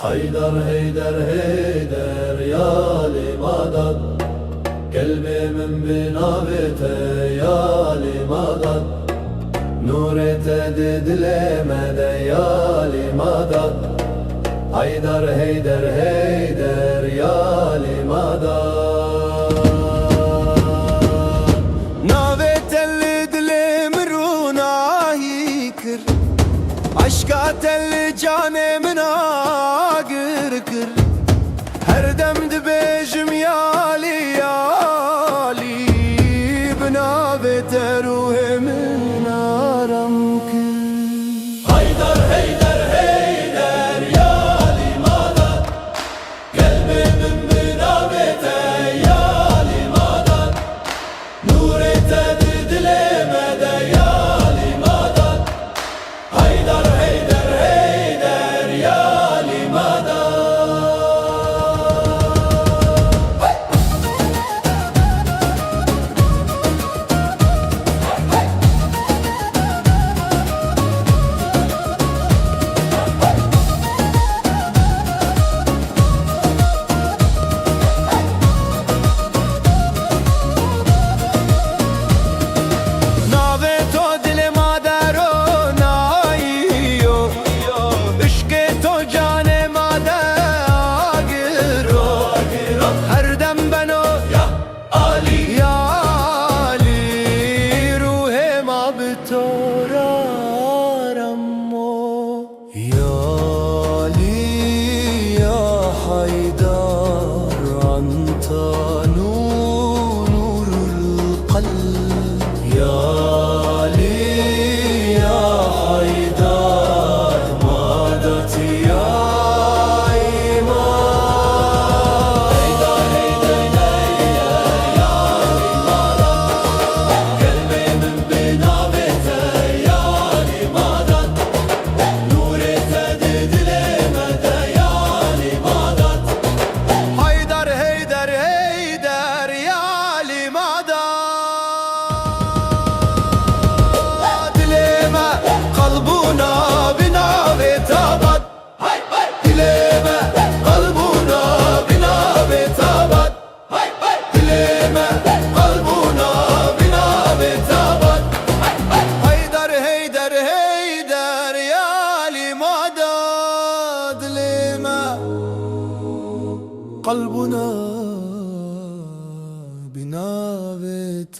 حيدر هيدر هيدر يا لمدد، قلبي من بنابته يا لمدد، نور تدد لمدى يا لمدد. حيدر هيدر هيدر يا لمدد، نابت اللي دلي مرونا يكر، عشقات اللي جاني من آقركر، هردم دبيجم يالي يالي، بنابت روحي من آرمكر. حيدر هيدر هيدر يا لمدد، قلبي من بنابته يا لمدد، نور تدد لمدى يا لمدد. حيدر هيدر هيدر يا لمدد. نور القلب يا لي يا حيدر، مادت يا إيمان. هيدر هيدر يا لمدد، قلبي من بنابته يا لمدد، نور تدد لمدى يا لمدد. حيدر هيدر هيدر يا لمدد، لما قلبنا بنابت أبد، لما قلبنا بنابت أبد، لما قلبنا بنابت أبد. حيدر هيدر هيدر يا لمدد، لما قلبنا بنابت